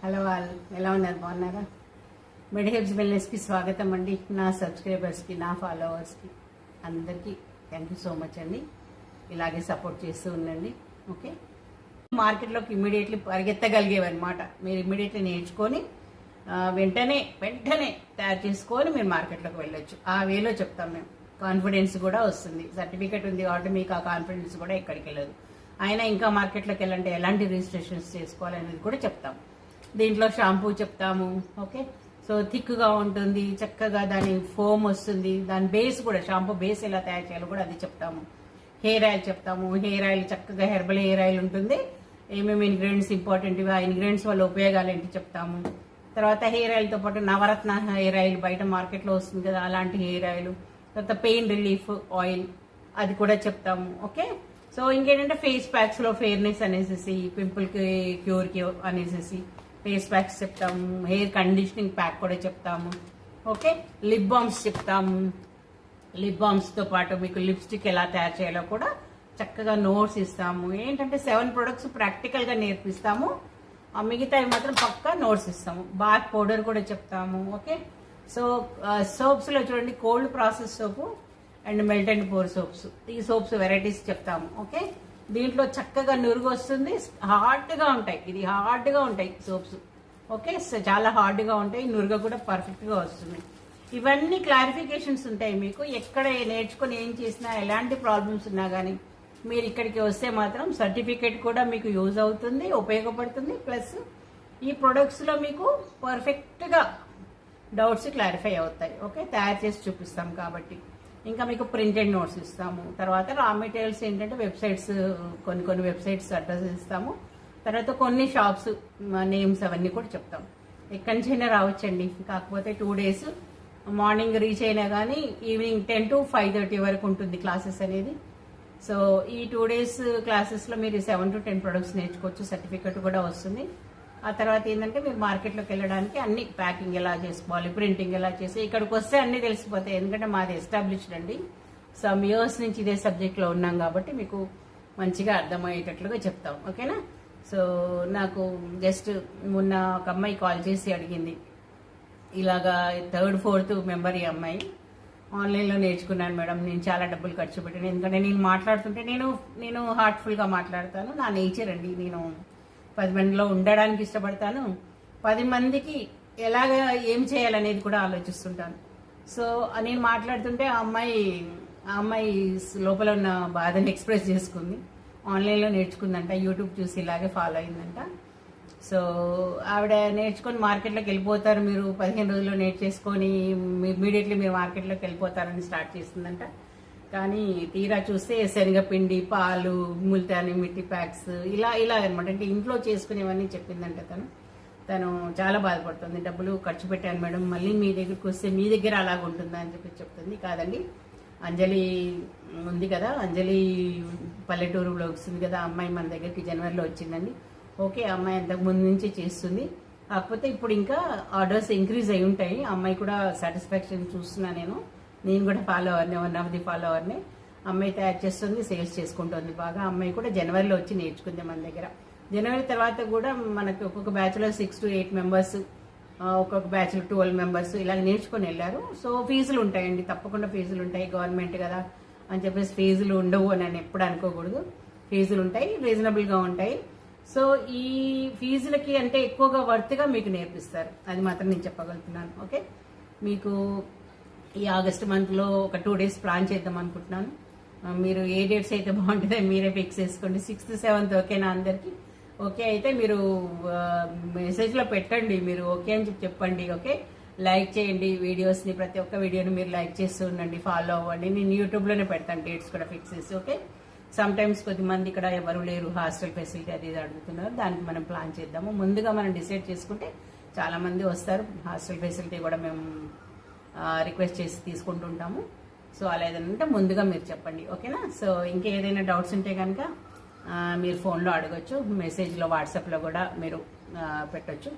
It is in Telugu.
హలో వాళ్ళు ఎలా ఉన్నారు, బాగున్నారా? మెడిహెబ్స్ వెల్నెస్కి స్వాగతం అండి. నా సబ్స్క్రైబర్స్కి, నా ఫాలోవర్స్కి అందరికీ థ్యాంక్ యూ సో మచ్ అండి. ఇలాగే సపోర్ట్ చేస్తూ ఉండండి. ఓకే, మార్కెట్లోకి ఇమ్మీడియట్లీ పరిగెత్తగలిగేవన్నమాట. మీరు ఇమ్మీడియట్లీ నేర్చుకొని వెంటనే తయారు చేసుకొని మీరు మార్కెట్లోకి వెళ్ళొచ్చు. ఆ వేలో చెప్తాం మేము. కాన్ఫిడెన్స్ కూడా వస్తుంది. సర్టిఫికేట్ ఉంది కాబట్టి మీకు ఆ కాన్ఫిడెన్స్ కూడా ఎక్కడికి వెళ్ళదు. అయినా ఇంకా మార్కెట్లోకి వెళ్ళంటే ఎలాంటి రిజిస్ట్రేషన్స్ చేసుకోవాలనేది కూడా చెప్తాం. దీంట్లో షాంపూ చెప్తాము. ఓకే, సో థిక్గా ఉంటుంది, చక్కగా దాని ఫోమ్ వస్తుంది. దాని బేస్ కూడా, షాంపూ బేస్ ఎలా తయారు చేయాలో కూడా అది చెప్తాము. హెయిర్ ఆయిల్ చెప్తాము. హెయిర్ ఆయిల్ చక్కగా హెర్బల్ హెయిర్ ఆయిల్ ఉంటుంది. ఏమేమి ఇంగ్రీడియంట్స్ ఇంపార్టెంట్, ఆ ఇంగ్రీడియంట్స్ వల్ల ఉపయోగాలు ఏంటి చెప్తాము. తర్వాత హెయిర్ ఆయిల్తో పాటు నవరత్న హెయిర్ ఆయిల్ బయట మార్కెట్లో వస్తుంది కదా, అలాంటి హెయిర్ ఆయిల్. తర్వాత పెయిన్ రిలీఫ్ ఆయిల్ అది కూడా చెప్తాము. ఓకే, సో ఇంకేంటంటే ఫేస్ ప్యాక్స్లో ఫెయిర్నెస్ అనేసి, పింపుల్కి క్యూర్కి అనేసి ఫేస్ ప్యాక్స్ చెప్తాము. హెయిర్ కండిషనింగ్ ప్యాక్ కూడా చెప్తాము. ఓకే, లిప్ బామ్స్ చెప్తాము. లిప్ బామ్స్తో పాటు మీకు లిప్స్టిక్ ఎలా తయారు చేయాలో కూడా చక్కగా నోట్స్ ఇస్తాము. ఏంటంటే 7 ప్రొడక్ట్స్ ప్రాక్టికల్గా నేర్పిస్తాము. మిగతావి మాత్రం పక్కా నోట్స్ ఇస్తాము. బాత్ పౌడర్ కూడా చెప్తాము. ఓకే, సో సోప్స్లో చూడండి, cold process soap and melt and pour soaps, ఈ సోప్స్ వెరైటీస్ చెప్తాము. ఓకే, దీంట్లో చక్కగా నురుగు వస్తుంది. హార్డ్గా ఉంటాయి, ఇది హార్డ్గా ఉంటాయి సోప్స్. ఓకే, చాలా హార్డ్గా ఉంటాయి. నురుగు కూడా పర్ఫెక్ట్గా వస్తుంది. ఇవన్నీ క్లారిఫికేషన్స్ ఉంటాయి మీకు. ఎక్కడ నేర్చుకొని ఏం చేసినా, ఎలాంటి ప్రాబ్లమ్స్ ఉన్నా కానీ మీరు ఇక్కడికి వస్తే మాత్రం సర్టిఫికేట్ కూడా మీకు యూజ్ అవుతుంది, ఉపయోగపడుతుంది. ప్లస్ ఈ ప్రొడక్ట్స్లో మీకు పర్ఫెక్ట్గా డౌట్స్ క్లారిఫై అవుతాయి. ఓకే, తయారు చేసి చూపిస్తాం కాబట్టి. ఇంకా మీకు ప్రింటెడ్ నోట్స్ ఇస్తాము. తర్వాత రా మెటీరియల్స్ ఏంటంటే వెబ్సైట్స్, కొన్ని వెబ్సైట్స్ అడ్రస్ ఇస్తాము. తర్వాత కొన్ని షాప్స్ నేమ్స్ అవన్నీ కూడా చెప్తాం. ఎక్కడి నుంచైనా రావచ్చండి. కాకపోతే 2 days మార్నింగ్ రీచ్ అయినా కానీ ఈవినింగ్ 10 to 5:30 వరకు ఉంటుంది క్లాసెస్ అనేది. సో ఈ 2 days క్లాసెస్లో మీరు 7 to 10 ప్రొడక్ట్స్ నేర్చుకోవచ్చు. సర్టిఫికెట్ కూడా వస్తుంది. ఆ తర్వాత ఏంటంటే మీరు మార్కెట్లోకి వెళ్ళడానికి అన్ని ప్యాకింగ్ ఎలా చేసుకోవాలి, ప్రింటింగ్ ఎలా చేసి, ఇక్కడికి వస్తే అన్నీ తెలిసిపోతాయి. ఎందుకంటే మాది ఎస్టాబ్లిష్డ్ అండి. సమ్ ఇయర్స్ నుంచి ఇదే సబ్జెక్ట్లో ఉన్నాం కాబట్టి మీకు మంచిగా అర్థమయ్యేటట్లుగా చెప్తాం. ఓకేనా? సో నాకు జస్ట్ మొన్న ఒక అమ్మాయి కాల్ చేసి అడిగింది, ఇలాగా 3rd, 4th మెంబర్ ఈ అమ్మాయి, ఆన్లైన్లో నేర్చుకున్నాను మేడం, నేను చాలా డబ్బులు ఖర్చు పెట్టాను. ఎందుకంటే నేను మాట్లాడుతుంటే నేను హార్ట్ఫుల్గా మాట్లాడతాను. నా నేచర్ అండి. నేను 10 మందిలో ఉండడానికి ఇష్టపడతాను. 10 మందికి ఎలాగ ఏం చేయాలనేది కూడా ఆలోచిస్తుంటాను. సో నేను మాట్లాడుతుంటే ఆ అమ్మాయి లోపల ఉన్న బాధని ఎక్స్ప్రెస్ చేసుకుంది. ఆన్లైన్లో నేర్చుకుందంట, యూట్యూబ్ చూసి ఇలాగే ఫాలో అయిందంట. సో ఆవిడ నేర్చుకొని మార్కెట్లోకి వెళ్ళిపోతారు, మీరు 15 రోజుల్లో నేర్చేసుకొని ఇమ్మీడియట్లీ మీరు మార్కెట్లోకి వెళ్ళిపోతారని స్టార్ట్ చేస్తుందంట. కానీ తీరా చూస్తే శనగపిండి, పాలు, ముల్తాని మిట్టి ప్యాక్స్ ఇలా అనమాట. అంటే ఇంట్లో చేసుకునేవన్నీ చెప్పిందంట. తను చాలా బాధపడుతుంది. డబ్బులు ఖర్చు పెట్టాను మేడం, మళ్ళీ మీ దగ్గరికి వస్తే మీ దగ్గర అలాగ ఉంటుందా అని చెప్తుంది. కాదండి, అంజలి ఉంది కదా, అంజలి పల్లెటూరు బ్లాగ్స్ ఉంది కదా, అమ్మాయి మన దగ్గరికి జనవరిలో వచ్చిందండి. ఓకే, అమ్మాయి అంతకు ముందు నుంచి చేస్తుంది. కాకపోతే ఇప్పుడు ఇంకా ఆర్డర్స్ ఇంక్రీజ్ అయి ఉంటాయి. అమ్మాయి కూడా సాటిస్ఫాక్షన్ చూస్తున్నా నేను కూడా ఫాలోవర్ని, 1 of the ఫాలోవర్ని. అమ్మాయి తయారు చేస్తుంది, సేల్స్ చేసుకుంటుంది బాగా. అమ్మాయి కూడా జనవరిలో వచ్చి నేర్చుకుంది మన దగ్గర. జనవరి తర్వాత కూడా మనకి ఒక్కొక్క బ్యాచ్లో 6 to 8 members, ఒక్కొక్క బ్యాచ్లో 12 members ఇలా నేర్చుకొని వెళ్ళారు. సో ఫీజులు ఉంటాయండి, తప్పకుండా ఫీజులు ఉంటాయి. గవర్నమెంట్ కదా అని చెప్పేసి ఫీజులు ఉండవు అని ఎప్పుడు అనుకోకూడదు. ఫీజులు ఉంటాయి, రీజనబుల్గా ఉంటాయి. సో ఈ ఫీజులకి అంటే ఎక్కువగా వర్త్గా మీకు నేర్పిస్తారు, అది మాత్రం నేను చెప్పగలుగుతున్నాను. ఓకే, మీకు ఈ ఆగస్ట్ మంత్లో ఒక 2 days ప్లాన్ చేద్దాం అనుకుంటున్నాను. మీరు ఏ డేట్స్ అయితే బాగుంటుందో మీరే ఫిక్స్ చేసుకోండి. 6th, 7th ఓకేనా అందరికీ? ఓకే అయితే మీరు మెసేజ్లో పెట్టండి, మీరు ఓకే అని చెప్పండి. ఓకే, లైక్ చేయండి వీడియోస్ని, ప్రతి ఒక్క వీడియోని మీరు లైక్ చేస్తూ ఉండండి, ఫాలో అవ్వండి. నేను యూట్యూబ్లోనే పెడతాను డేట్స్ కూడా ఫిక్స్ చేసి. ఓకే, సమ్ టైమ్స్ కొద్దిమంది ఇక్కడ ఎవరు లేరు, హాస్టల్ ఫెసిలిటీ అది అడుగుతున్నారు, దానికి మనం ప్లాన్ చేద్దాము. ముందుగా మనం డిసైడ్ చేసుకుంటే చాలామంది వస్తారు. హాస్టల్ ఫెసిలిటీ కూడా మేము రిక్వెస్ట్ చేసి తీసుకుంటుంటాము. సో అలా ఏదైనా ఉంటే ముందుగా మీరు చెప్పండి. ఓకేనా? సో ఇంకేదైనా డౌట్స్ ఉంటే కనుక మీరు ఫోన్లో అడగచ్చు, మెసేజ్లో, వాట్సాప్లో కూడా మీరు పెట్టచ్చు.